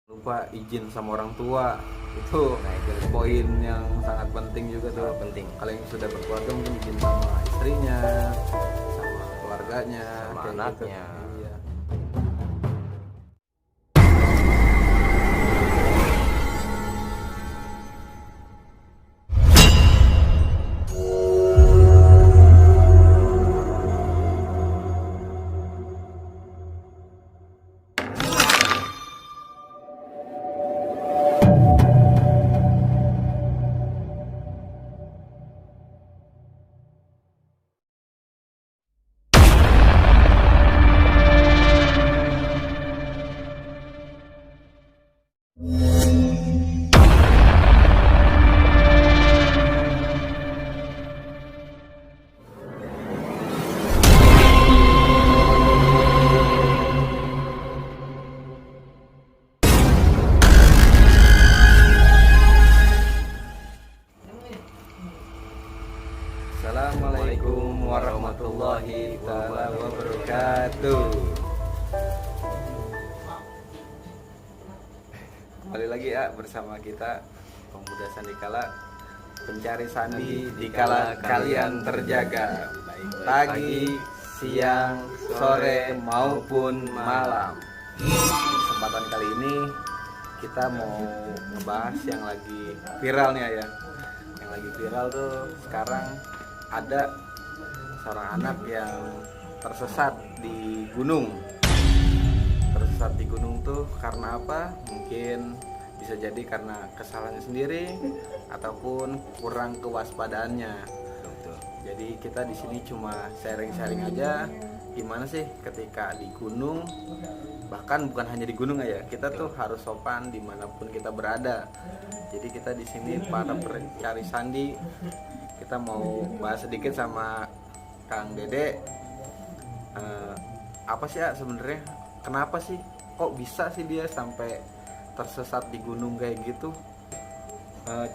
lupa izin sama orang tua. Itu poin yang sangat penting juga tuh. Penting. Kalau yang sudah berkeluarga mungkin izin sama istrinya, sama keluarganya, Sama kayak anaknya. gitu. Iya. Assalamualaikum warahmatullahi taala wabarakatuh. Kembali lagi ya bersama kita Pemuda Sandikala, pencari sandi dikala kalian terjaga, baik pagi, siang, sore maupun malam. Kesempatan kali ini kita mau ngebahas yang lagi viral nih ya. Yang lagi viral tuh sekarang ada seorang anak yang tersesat di gunung. Tersesat di gunung tuh karena apa? Mungkin bisa jadi karena kesalahannya sendiri ataupun kurang kewaspadaannya. Betul. Jadi kita di sini cuma sharing-sharing aja gimana sih ketika di gunung, bahkan bukan hanya di gunung aja, kita tuh harus sopan dimanapun kita berada. Jadi kita di sini para pencari sandi, kita mau bahas sedikit sama Kang Dede. Apa sih ya sebenarnya? Kenapa sih kok bisa sih dia sampai tersesat di gunung kayak gitu?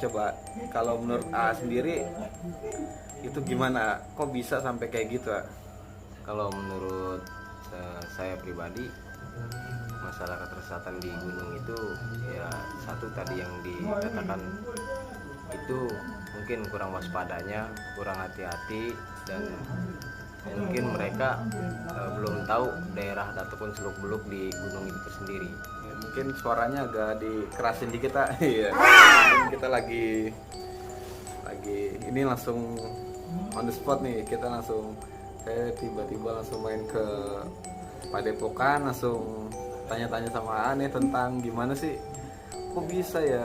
Coba kalau menurut A sendiri itu gimana? Kok bisa sampai kayak gitu? Kalau menurut saya pribadi, masalah ketersesatan di gunung itu ya satu tadi yang dikatakan itu mungkin kurang waspadanya, kurang hati-hati, dan mungkin mereka belum tahu daerah ataupun seluk-beluk di gunung itu sendiri. Ya, mungkin suaranya agak dikerasin dikit kita. Iya. Kita lagi ini langsung on the spot nih. Kita langsung tiba-tiba langsung main ke Padepokan, langsung tanya-tanya sama Ane tentang gimana sih kok bisa ya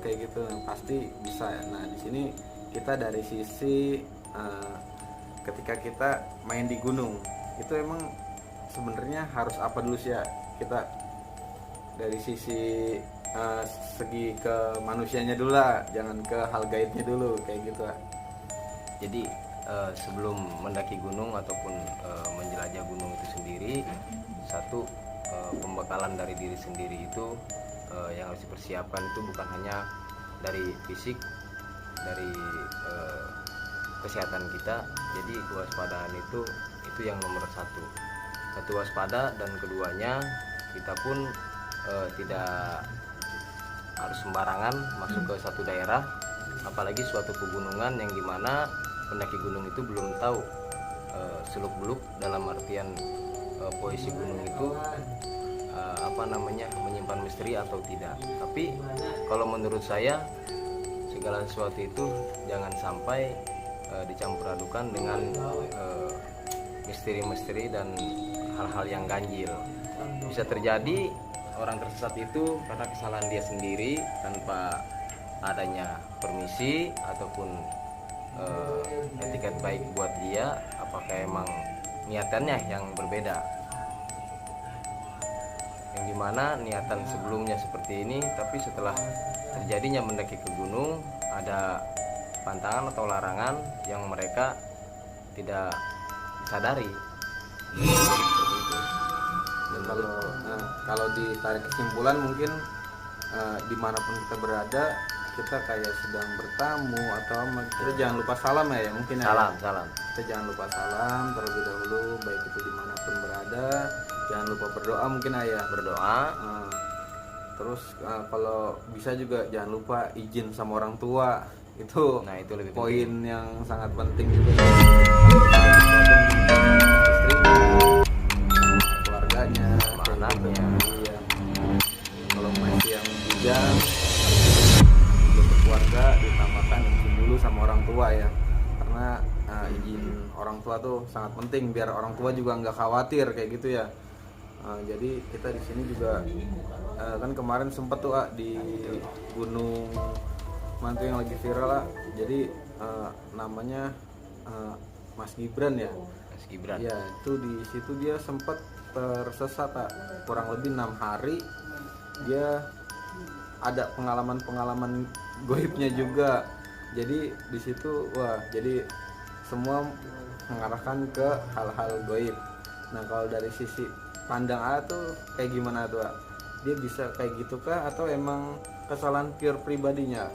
kayak gitu. Pasti bisa ya. Nah di sini kita dari sisi ketika kita main di gunung itu emang sebenarnya harus apa dulu sih ya, kita dari sisi segi ke manusianya dulu lah, jangan ke hal gaibnya dulu kayak gitu lah. Jadi sebelum mendaki gunung ataupun menjelajah gunung itu sendiri, satu pembekalan dari diri sendiri itu yang harus dipersiapkan itu bukan hanya dari fisik, dari kesehatan kita. Jadi kewaspadaan itu yang nomor satu waspada, dan keduanya kita pun tidak harus sembarangan masuk ke satu daerah, apalagi suatu pegunungan yang dimana pendaki gunung itu belum tahu seluk-beluk, dalam artian posisi gunung itu menyimpan misteri atau tidak. Tapi kalau menurut saya, segala sesuatu itu jangan sampai dicampur adukan dengan misteri-misteri dan hal-hal yang ganjil. Bisa terjadi orang tersesat itu karena kesalahan dia sendiri tanpa adanya permisi ataupun etiket baik buat dia. Apakah emang niatannya yang berbeda, yang dimana niatan sebelumnya seperti ini, tapi setelah terjadinya mendaki ke gunung ada pantangan atau larangan yang mereka tidak sadari. Dan kalau ditarik kesimpulan mungkin dimanapun kita berada, kita kayak sedang bertamu atau kita jangan lupa salam ya mungkin salam. Kita jangan lupa salam terlebih dahulu, baik itu dimanapun berada. Jangan lupa berdoa mungkin ayah. Berdoa. Terus kalau bisa juga jangan lupa izin sama orang tua, itu Nah, itu lebih poin penting. yang sangat penting juga. Istrinya, keluarganya, Sama kayak gitu. anaknya. Iya. Kalau masih yang bujang, untuk keluarga ditambahkan izin dulu sama orang tua ya, karena izin orang tua tuh sangat penting biar orang tua juga nggak khawatir kayak gitu ya. Jadi kita di sini juga kan kemarin sempet tuh di Gunung Mantu yang lagi viral lah. Jadi namanya Mas Gibran ya. Mas Gibran. Ya itu di situ dia sempat tersesat kurang lebih 6 hari. Dia ada pengalaman goibnya juga. Jadi di situ wah, jadi semua mengarahkan ke hal-hal goib. Nah kalau dari sisi pandang A tuh kayak gimana tuh A? Dia bisa kayak gitu kah atau emang kesalahan pure pribadinya?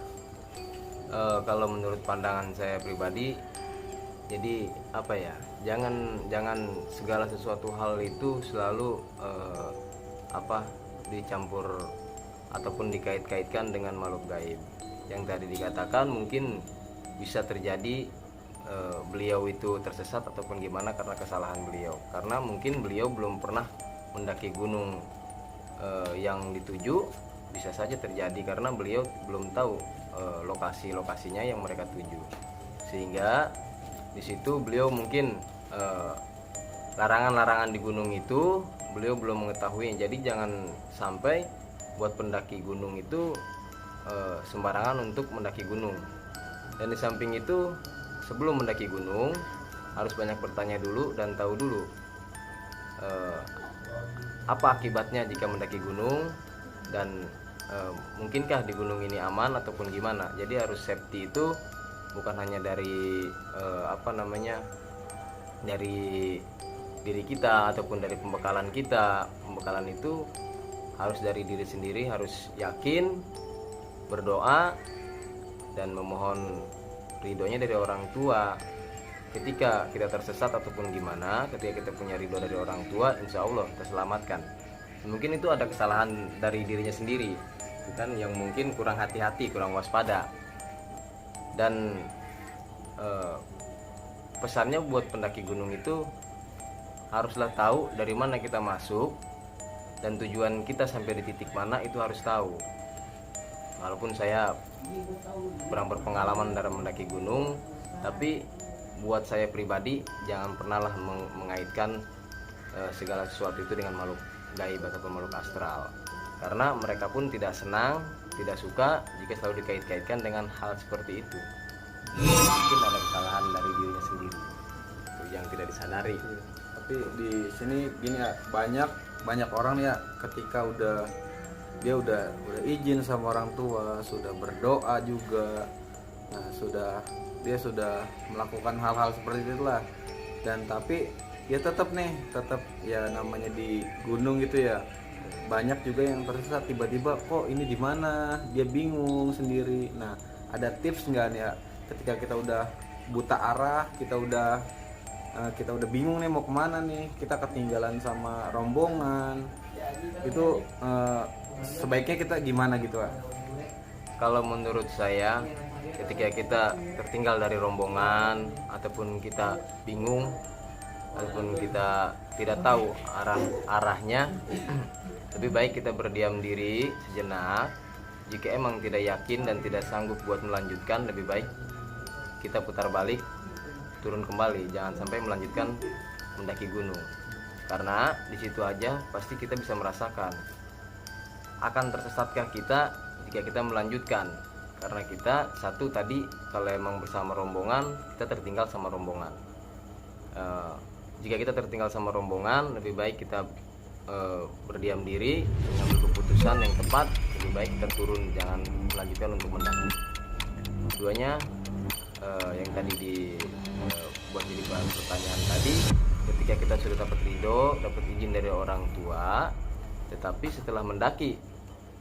Kalau menurut pandangan saya pribadi, jadi apa ya, jangan segala sesuatu hal itu selalu dicampur ataupun dikait-kaitkan dengan makhluk gaib. Yang tadi dikatakan mungkin bisa terjadi beliau itu tersesat ataupun gimana karena kesalahan beliau, karena mungkin beliau belum pernah mendaki gunung yang dituju. Bisa saja terjadi karena beliau belum tahu lokasi-lokasinya yang mereka tuju, sehingga di situ beliau mungkin larangan-larangan di gunung itu beliau belum mengetahui. Jadi jangan sampai buat pendaki gunung itu sembarangan untuk mendaki gunung. Dan di samping itu, sebelum mendaki gunung harus banyak bertanya dulu dan tahu dulu apa akibatnya jika mendaki gunung, dan mungkinkah di gunung ini aman ataupun gimana. Jadi harus safety itu bukan hanya dari dari diri kita ataupun dari pembekalan kita. Pembekalan itu harus dari diri sendiri, harus yakin, berdoa, dan memohon ridhonya dari orang tua. Ketika kita tersesat ataupun gimana, ketika kita punya ridho dari orang tua, insya Allah kita selamatkan. Mungkin itu ada kesalahan dari dirinya sendiri, bukan yang mungkin kurang hati-hati, kurang waspada. Dan pesannya buat pendaki gunung itu haruslah tahu dari mana kita masuk dan tujuan kita sampai di titik mana, itu harus tahu. Walaupun saya kurang berpengalaman dalam mendaki gunung, tapi buat saya pribadi jangan pernahlah mengaitkan segala sesuatu itu dengan makhluk gaib ataupun makhluk astral, karena mereka pun tidak senang, tidak suka jika selalu dikait-kaitkan dengan hal seperti itu. Mungkin ada kesalahan dari dirinya sendiri itu yang tidak disadari. Tapi di sini gini ya, banyak orang ya, ketika dia udah izin sama orang tua, sudah berdoa juga, nah dia sudah melakukan hal-hal seperti itulah, dan tapi ya tetap ya namanya di gunung gitu ya, banyak juga yang tersesat tiba-tiba, kok ini di mana, dia bingung sendiri. Nah ada tips nggak nih ya, ketika kita udah buta arah, kita udah bingung nih mau kemana nih, kita ketinggalan sama rombongan, itu sebaiknya kita gimana gitu Pak? Kalau menurut saya, ketika kita tertinggal dari rombongan ataupun kita bingung ataupun kita tidak tahu arahnya, lebih baik kita berdiam diri sejenak. Jika emang tidak yakin dan tidak sanggup buat melanjutkan, lebih baik kita putar balik, turun kembali, jangan sampai melanjutkan mendaki gunung. Karena di situ aja pasti kita bisa merasakan akan tersesatkah kita jika kita melanjutkan. Karena kita satu tadi, kalau emang bersama rombongan, kita tertinggal sama rombongan. Jika kita tertinggal sama rombongan, lebih baik kita berdiam diri, mengambil keputusan yang tepat. Lebih baik kita turun, jangan melanjutkan untuk mendaki. Keduanya, yang tadi buat jadi bahan pertanyaan tadi, ketika kita sudah dapat ridho, dapat izin dari orang tua, tetapi setelah mendaki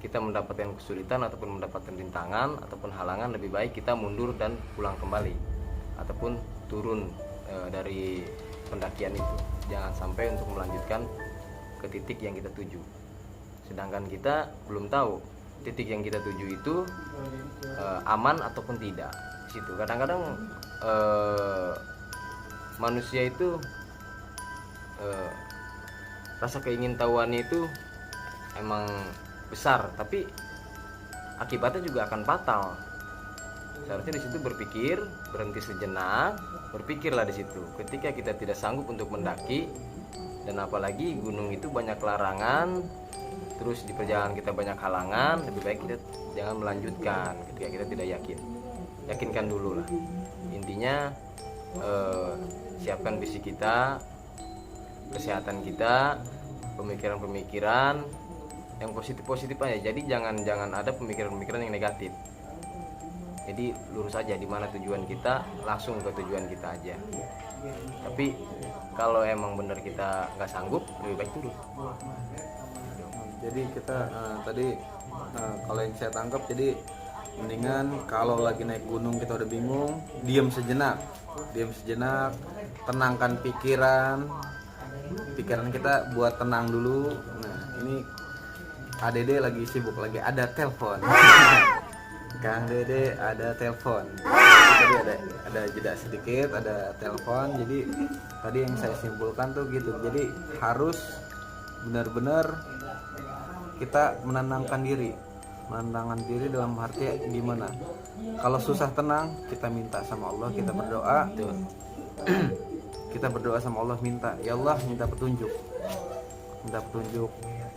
kita mendapatkan kesulitan ataupun mendapatkan rintangan ataupun halangan, lebih baik kita mundur dan pulang kembali ataupun turun dari pendakian itu. Jangan sampai untuk melanjutkan ke titik yang kita tuju. sedangkan kita belum tahu titik yang kita tuju itu aman ataupun tidak. Di situ kadang-kadang manusia itu rasa keingintahuannya itu emang besar, tapi akibatnya juga akan fatal. Seharusnya di situ berpikir, berhenti sejenak, berpikirlah di situ. Ketika kita tidak sanggup untuk mendaki, dan apalagi gunung itu banyak larangan, terus di perjalanan kita banyak halangan, lebih baik kita jangan melanjutkan ketika kita tidak yakin. Yakinkan dulu lah. Intinya siapkan fisik kita, kesehatan kita, pemikiran-pemikiran yang positif-positif aja. Jadi jangan ada pemikiran-pemikiran yang negatif. Jadi lurus aja, di mana tujuan kita, langsung ke tujuan kita aja. Tapi kalau emang benar kita nggak sanggup, lebih baik turun. Jadi kita tadi kalau yang saya tangkap, jadi mendingan kalau lagi naik gunung kita udah bingung, diam sejenak, tenangkan pikiran kita buat tenang dulu. Nah ini ADD lagi sibuk, lagi ada telepon. Kang Dede ada telepon. Tadi ada jeda sedikit, ada telepon. Jadi tadi yang saya simpulkan tuh gitu. Jadi harus benar-benar kita menenangkan diri dalam arti gimana? Kalau susah tenang, kita minta sama Allah, kita berdoa. Kita berdoa sama Allah, minta, ya Allah, minta petunjuk.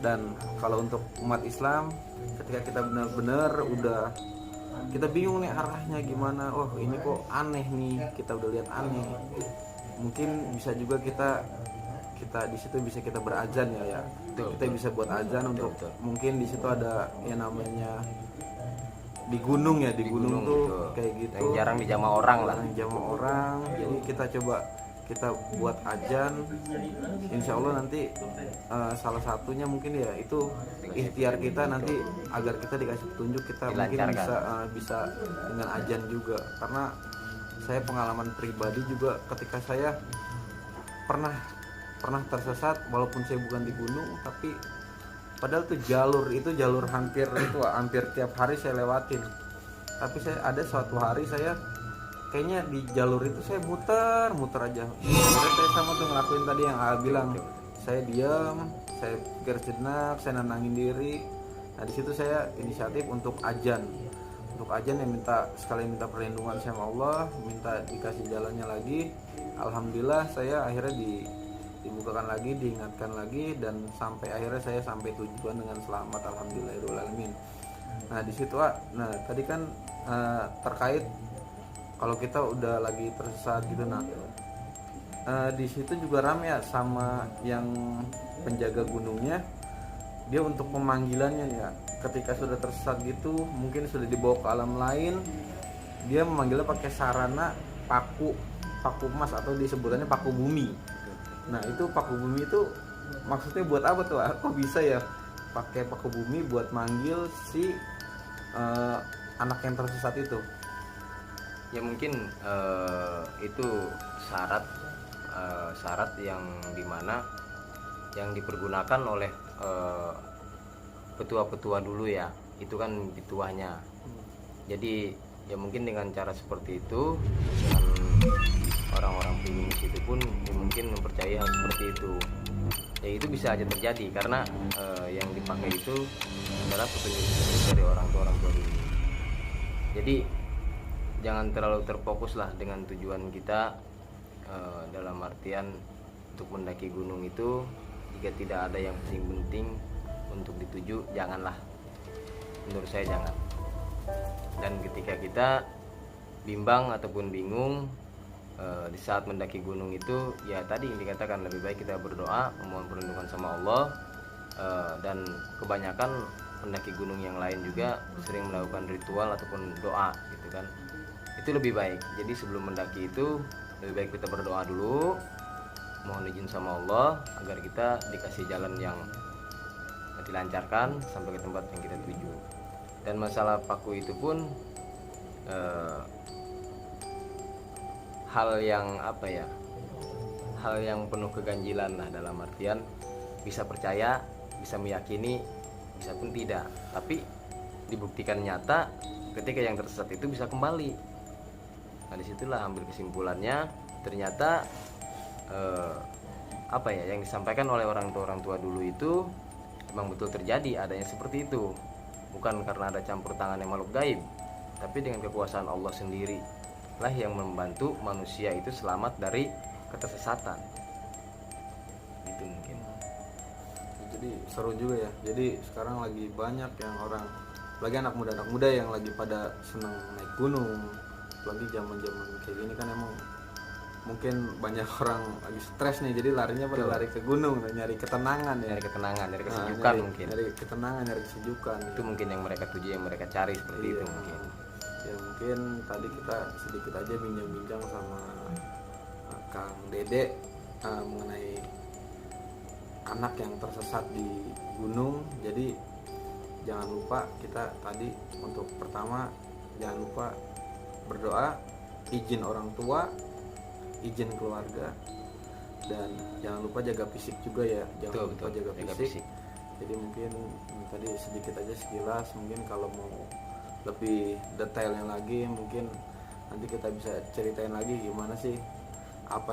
Dan kalau untuk umat Islam, ketika kita benar-benar udah kita bingung nih arahnya gimana, oh ini kok aneh nih, kita udah lihat aneh, mungkin bisa juga kita di situ bisa kita berazan ya. Kita bisa buat azan untuk mungkin di situ ada yang namanya di gunung tuh kayak gitu, yang jarang dijamah orang lah. Jadi kita coba kita buat azan, insya Allah nanti salah satunya mungkin ya itu ikhtiar kita nanti agar kita dikasih petunjuk, kita mungkin bisa dengan azan juga. Karena saya pengalaman pribadi juga ketika saya pernah tersesat, walaupun saya bukan di gunung, tapi padahal tuh jalur hampir tiap hari saya lewatin. Tapi saya ada suatu hari saya kayaknya di jalur itu saya muter aja. Akhirnya saya sama tuh ngelakuin tadi yang A bilang. Saya diam, saya pikir sejenak, saya nenangin diri. Nah di situ saya inisiatif untuk azan. Untuk azan ya minta perlindungan sama Allah, minta dikasih jalannya lagi. Alhamdulillah saya akhirnya dibukakan lagi, diingatkan lagi, dan sampai akhirnya saya sampai tujuan dengan selamat, alhamdulillahirobbilalamin. Nah di situ tadi kan terkait kalau kita udah lagi tersesat gitu, di situ juga ramai ya sama yang penjaga gunungnya, dia untuk pemanggilannya ya, ketika sudah tersesat gitu, mungkin sudah dibawa ke alam lain, dia memanggilnya pakai sarana paku emas atau disebutannya paku bumi. Nah itu paku bumi itu maksudnya buat apa tuh? Kok bisa ya pakai paku bumi buat manggil si anak yang tersesat itu? Ya mungkin itu syarat yang dimana yang dipergunakan oleh petua-petua dulu ya, itu kan pituahnya. Jadi ya mungkin dengan cara seperti itu, dengan orang-orang primis itu pun ya mungkin mempercayai hal seperti itu. Ya itu bisa aja terjadi karena yang dipakai itu adalah petunjuk dari orang tua dulu. Jadi jangan terlalu terfokus lah dengan tujuan kita, dalam artian untuk mendaki gunung itu jika tidak ada yang penting-penting untuk dituju, janganlah. Menurut saya jangan. Dan ketika kita bimbang ataupun bingung di saat mendaki gunung itu, ya tadi yang dikatakan lebih baik kita berdoa, memohon perlindungan sama Allah. Dan kebanyakan pendaki gunung yang lain juga sering melakukan ritual ataupun doa gitu kan. Itu lebih baik. Jadi sebelum mendaki itu lebih baik kita berdoa dulu, mohon izin sama Allah agar kita dikasih jalan yang dilancarkan sampai ke tempat yang kita tuju. Dan masalah paku itu pun hal yang penuh keganjilan lah, dalam artian bisa percaya, bisa meyakini, bisa pun tidak. Tapi dibuktikan nyata ketika yang tersesat itu bisa kembali. Nah disitulah ambil kesimpulannya, ternyata apa ya yang disampaikan oleh orang tua dulu itu memang betul terjadi, adanya seperti itu. Bukan karena ada campur tangannya makhluk gaib, tapi dengan kekuasaan Allah sendiri lah yang membantu manusia itu selamat dari ketersesatan. Itu mungkin. Jadi seru juga ya. Jadi sekarang lagi banyak yang orang, lagi anak muda yang lagi pada senang naik gunung. Lagi zaman-zaman kayak gini kan emang mungkin banyak orang lagi stres nih, jadi larinya pada lari ke gunung, nyari ketenangan ya. Nyari ketenangan, nyari kesejukan mungkin. Nyari ketenangan, nyari kesejukan. Itu ya. Mungkin yang mereka tuju, yang mereka cari seperti itu mungkin. Ya mungkin tadi kita sedikit aja bincang-bincang sama Kang Dede mengenai anak yang tersesat di gunung. Jadi jangan lupa kita tadi untuk pertama jangan lupa berdoa, izin orang tua, izin keluarga, dan jangan lupa jaga fisik juga ya. Jangan lupa jaga fisik. Jadi mungkin tadi sedikit aja sekilas, mungkin kalau mau lebih detailnya lagi mungkin nanti kita bisa ceritain lagi gimana sih, apa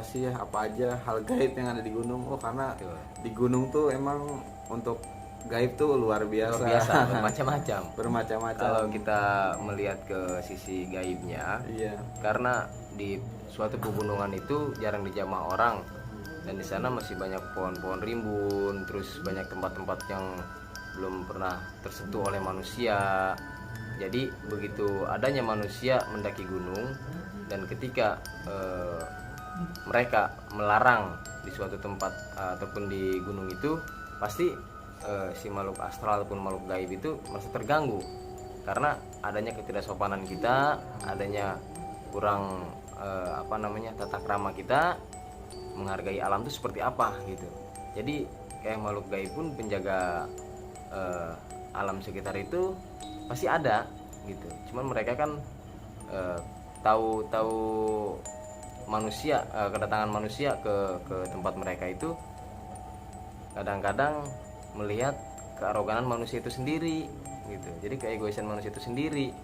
aja hal gaib yang ada di gunung. Karena di gunung tuh emang untuk gaib tuh luar biasa bermacam-macam. Kalau kita melihat ke sisi gaibnya, karena di suatu pegunungan itu jarang dijamah orang, dan di sana masih banyak pohon-pohon rimbun, terus banyak tempat-tempat yang belum pernah tersentuh oleh manusia. Jadi begitu adanya manusia mendaki gunung, dan ketika mereka melarang di suatu tempat ataupun di gunung itu, pasti si makhluk astral ataupun makhluk gaib itu merasa terganggu karena adanya ketidaksopanan kita, adanya kurang tata krama kita menghargai alam itu seperti apa gitu. Jadi kayak makhluk gaib pun penjaga alam sekitar itu pasti ada gitu. Cuman mereka kan tahu manusia, kedatangan manusia ke tempat mereka itu kadang-kadang melihat kearoganan manusia itu sendiri gitu. Jadi keegoisan manusia itu sendiri,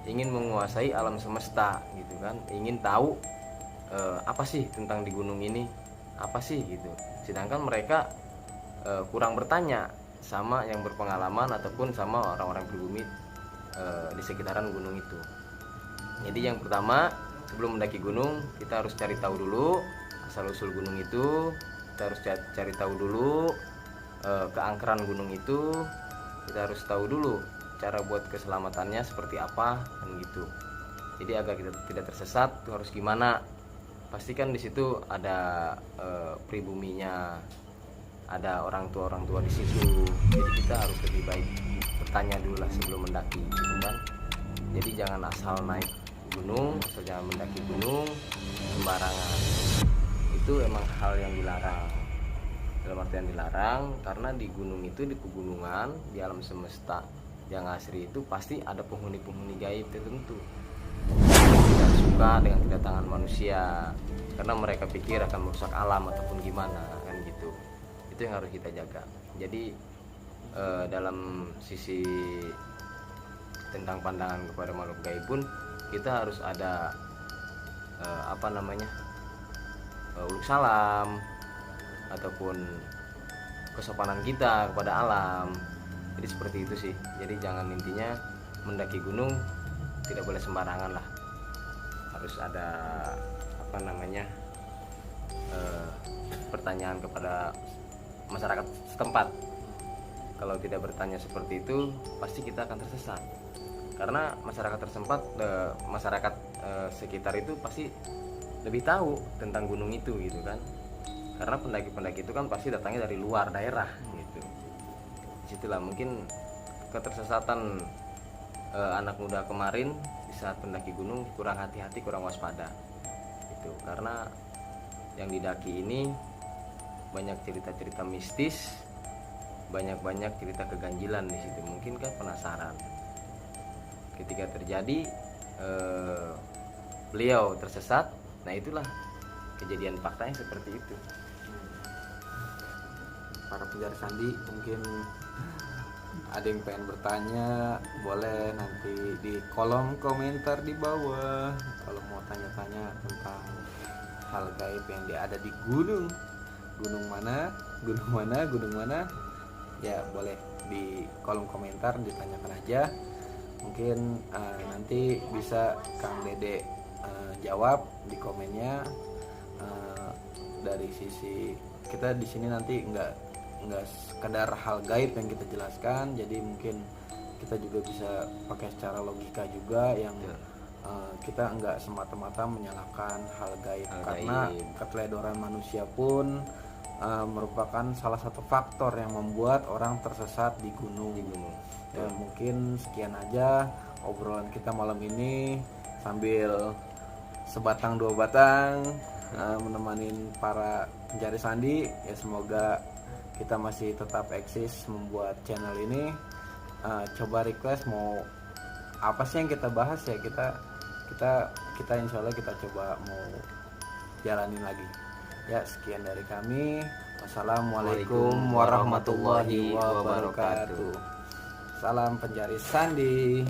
ingin menguasai alam semesta gitu kan, ingin tahu apa sih tentang di gunung ini, apa sih gitu. Sedangkan mereka kurang bertanya sama yang berpengalaman ataupun sama orang-orang pribumi di sekitaran gunung itu. Jadi yang pertama, sebelum mendaki gunung kita harus cari tahu dulu asal usul gunung itu. Kita harus cari tahu dulu keangkeran gunung itu. Kita harus tahu dulu cara buat keselamatannya seperti apa kan gitu. Jadi agar kita tidak tersesat itu harus gimana? Pastikan di situ ada pribuminya, ada orang tua di situ. Jadi kita harus lebih baik bertanya dulu lah sebelum mendaki gitu kan. Jadi jangan asal naik gunung, asal jangan mendaki gunung sembarangan. Itu emang hal yang dilarang. Dalam artian dilarang karena di gunung itu, di pegunungan, di alam semesta yang asri itu pasti ada penghuni-penghuni gaib tertentu. Tidak suka dengan kedatangan manusia karena mereka pikir akan merusak alam ataupun gimana kan gitu. Itu yang harus kita jaga. Jadi dalam sisi tentang pandangan kepada makhluk gaib pun kita harus ada uluk salam ataupun kesopanan kita kepada alam. Jadi seperti itu sih. Jadi jangan, intinya mendaki gunung tidak boleh sembarangan lah. Harus ada pertanyaan kepada masyarakat setempat. Kalau tidak bertanya seperti itu, pasti kita akan tersesat. Karena masyarakat masyarakat sekitar itu pasti lebih tahu tentang gunung itu gitu kan. Karena pendaki-pendaki itu kan pasti datangnya dari luar daerah gitu. Disitulah mungkin ketersesatan anak muda kemarin di saat pendaki gunung, kurang hati-hati, kurang waspada gitu. Karena yang didaki ini banyak cerita-cerita mistis, banyak cerita keganjilan di situ. Mungkin kan penasaran. Ketika terjadi beliau tersesat, nah itulah kejadian faktanya seperti itu. Para pencari sandi mungkin ada yang pengen bertanya, boleh nanti di kolom komentar di bawah. Kalau mau tanya-tanya tentang hal gaib yang ada di gunung mana, ya boleh di kolom komentar ditanyakan aja. Mungkin nanti bisa Kang Dede jawab di komennya. Dari sisi kita di sini nanti nggak sekedar hal gaib yang kita jelaskan, jadi mungkin kita juga bisa pakai secara logika juga yang kita nggak semata-mata menyalahkan hal gaib, karena keteledoran manusia pun merupakan salah satu faktor yang membuat orang tersesat di gunung. Ya, mungkin sekian aja obrolan kita malam ini sambil sebatang dua batang menemani para pencari sandi. Ya, semoga kita masih tetap eksis membuat channel ini. Coba request mau apa sih yang kita bahas, ya kita insya Allah kita coba mau jalanin lagi. Ya, sekian dari kami. Wassalamualaikum warahmatullahi wabarakatuh. Salam pencari sandi.